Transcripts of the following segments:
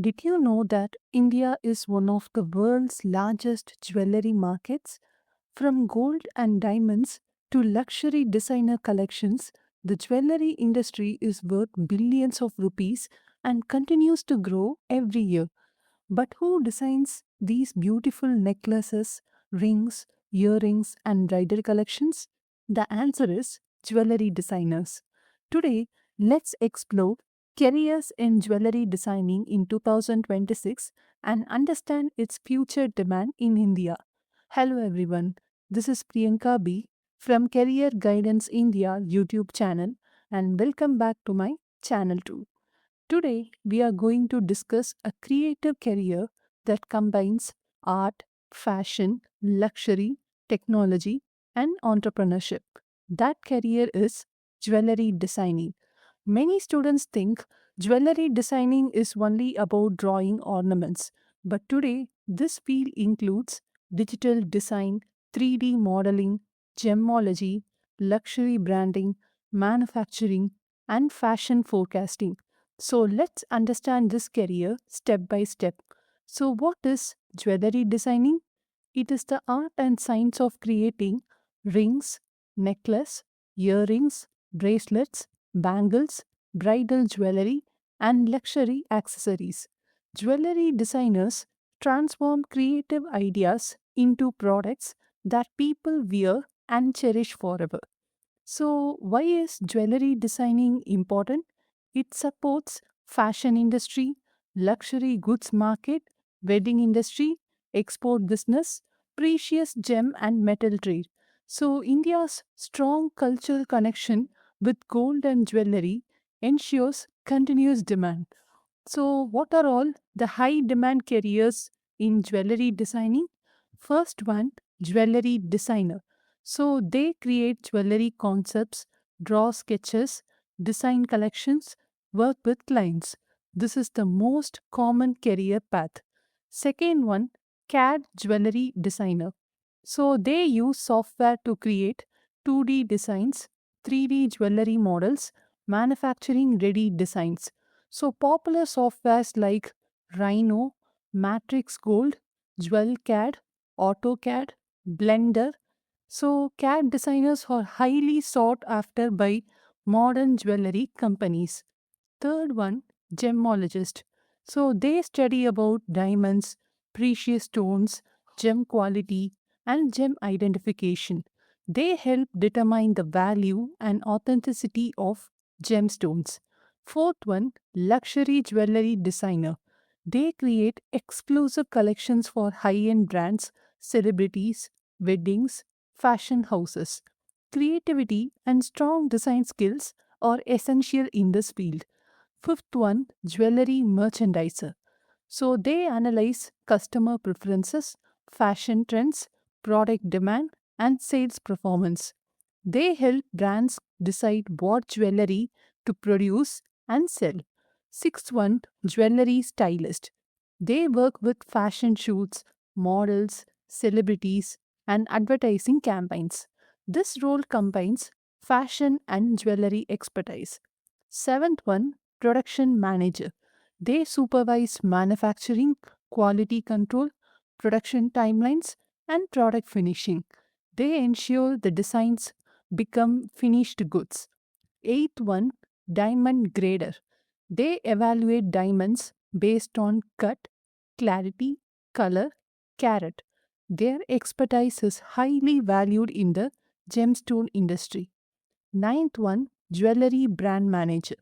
Did you know that India is one of the world's largest jewelry markets? From gold and diamonds to luxury designer collections, the jewelry industry is worth billions of rupees and continues to grow every year. But who designs these beautiful necklaces, rings, earrings, and bridal collections? The answer is jewelry designers. Today, let's explore careers in jewelry designing in 2026 and understand its future demand in India. Hello everyone, this is Priyanka B from Career Guidance India YouTube channel and welcome back to my channel too. Today, we are going to discuss a creative career that combines art, fashion, luxury, technology, and entrepreneurship. That career is jewelry designing. Many students think jewelry designing is only about drawing ornaments, but today, this field includes digital design, 3D modeling, gemology, luxury branding, manufacturing, and fashion forecasting. So let's understand this career step by step. So, what is jewelry designing? It is the art and science of creating rings, necklace, earrings, bracelets, bangles, bridal jewelry, and luxury accessories. Jewelry designers transform creative ideas into products that people wear and cherish forever. So, why is jewelry designing important? It supports fashion industry, luxury goods market, wedding industry, export business, precious gem and metal trade. So, India's strong cultural connection with gold and jewelry ensures continuous demand. So, what are all the high demand careers in jewelry designing? First one, jewelry designer. So, they create jewelry concepts, draw sketches, design collections, work with clients. This is the most common career path. Second one, CAD jewelry designer. So, they use software to create 2D designs, 3D jewelry models, manufacturing ready designs. So, popular softwares like Rhino, Matrix Gold, Jewel CAD, AutoCAD, Blender. So, CAD designers are highly sought after by modern jewelry companies. Third one, gemologist. So, they study about diamonds, precious stones, gem quality, and gem identification. They help determine the value and authenticity of gemstones. Fourth one, luxury jewelry designer. They create exclusive collections for high end brands, celebrities, weddings, fashion houses. Creativity and strong design skills are essential in this field. Fifth one, jewelry merchandiser. So they analyze customer preferences, fashion trends, product demand, and sales performance. They help brands decide what jewelry to produce and sell. Sixth one, jewelry stylist. They work with fashion shoots, models, celebrities, and advertising campaigns. This role combines fashion and jewelry expertise. Seventh one, production manager. They supervise manufacturing, quality control, production timelines, and product finishing. They ensure the designs become finished goods. Eighth one, diamond grader. They evaluate diamonds based on cut, clarity, color, carat. Their expertise is highly valued in the gemstone industry. Ninth one, jewelry brand manager.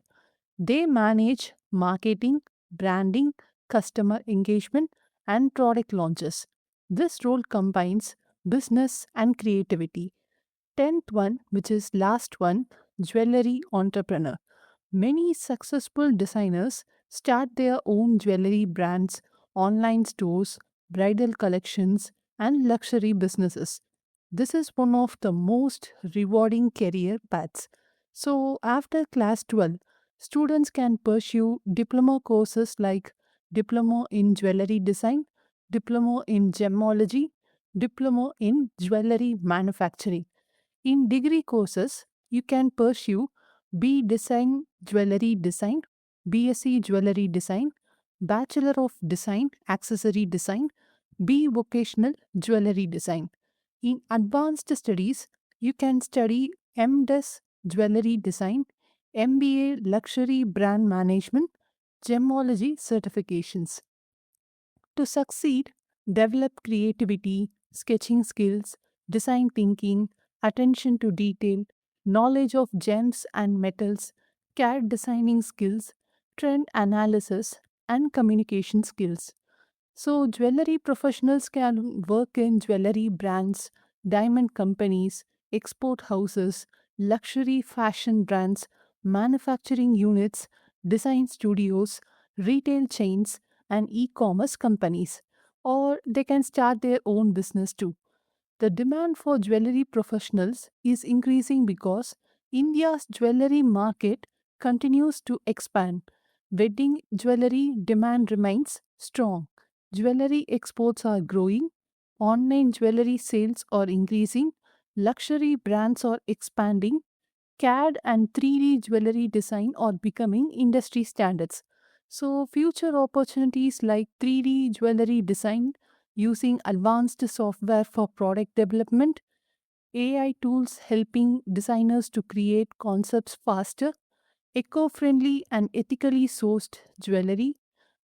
They manage marketing, branding, customer engagement, and product launches. This role combines business and creativity. Tenth one, which is last one, jewelry entrepreneur. Many successful designers start their own jewelry brands, online stores, bridal collections, and luxury businesses. This is one of the most rewarding career paths. So, after class 12, students can pursue diploma courses like Diploma in Jewelry Design, Diploma in Gemology, Diploma in Jewelry Manufacturing. In degree courses, you can pursue B Design Jewelry Design, BSc Jewelry Design, Bachelor of Design, Accessory Design, B. Vocational Jewelry Design. In advanced studies, you can study MDes Jewelry Design, MBA Luxury Brand Management, Gemology certifications. To succeed, develop creativity, sketching skills, design thinking, attention to detail, knowledge of gems and metals, CAD designing skills, trend analysis, and communication skills. So, jewelry professionals can work in jewelry brands, diamond companies, export houses, luxury fashion brands, manufacturing units, design studios, retail chains, and e commerce companies. Or they can start their own business too. The demand for jewelry professionals is increasing because India's jewelry market continues to expand. Wedding jewelry demand remains strong. Jewelry exports are growing. Online jewelry sales are increasing. Luxury brands are expanding. CAD and 3D jewelry design are becoming industry standards. So, future opportunities like 3D jewelry design using advanced software for product development, AI tools helping designers to create concepts faster, eco friendly and ethically sourced jewelry,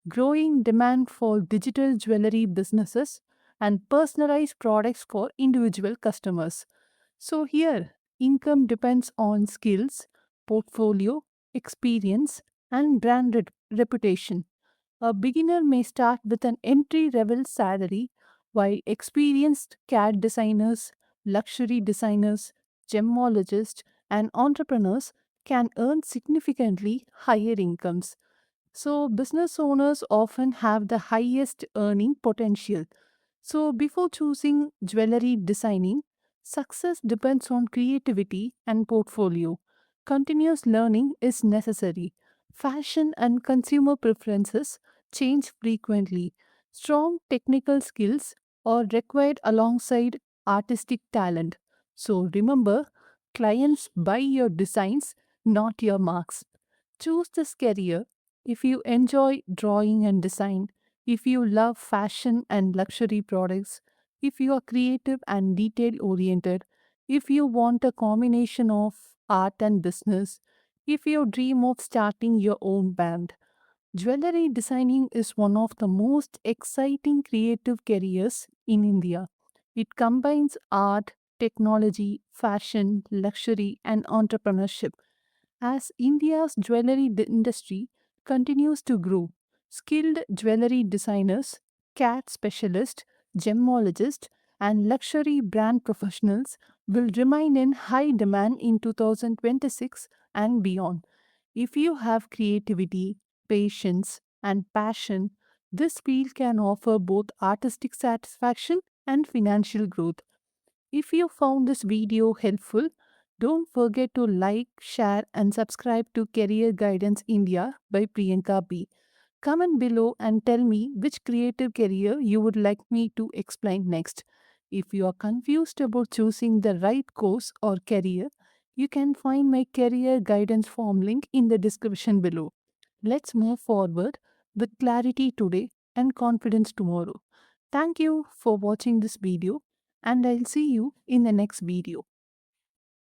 growing demand for digital jewelry businesses, and personalized products for individual customers. So, here, income depends on skills, portfolio, experience, and brand reputation. A beginner may start with an entry level salary, while experienced CAD designers, luxury designers, gemologists, and entrepreneurs can earn significantly higher incomes. So, business owners often have the highest earning potential. So, before choosing jewelry designing, success depends on creativity and portfolio. Continuous learning is necessary. Fashion and consumer preferences change frequently. Strong technical skills are required alongside artistic talent. So, remember, clients buy your designs, not your marks. Choose this career if you enjoy drawing and design, if you love fashion and luxury products, if you are creative and detail oriented, if you want a combination of art and business, if you dream of starting your own band. Jewelry designing is one of the most exciting creative careers in India. It combines art, technology, fashion, luxury, and entrepreneurship. As India's jewelry industry continues to grow, skilled jewelry designers, CAT specialists, gemologists, and luxury brand professionals will remain in high demand in 2026 and beyond. If you have creativity, patience, and passion, this field can offer both artistic satisfaction and financial growth. If you found this video helpful, don't forget to like, share, and subscribe to Career Guidance India by Priyanka B. Comment below and tell me which creative career you would like me to explain next. If you are confused about choosing the right course or career, you can find my career guidance form link in the description below. Let's move forward with clarity today and confidence tomorrow. Thank you for watching this video, and I'll see you in the next video.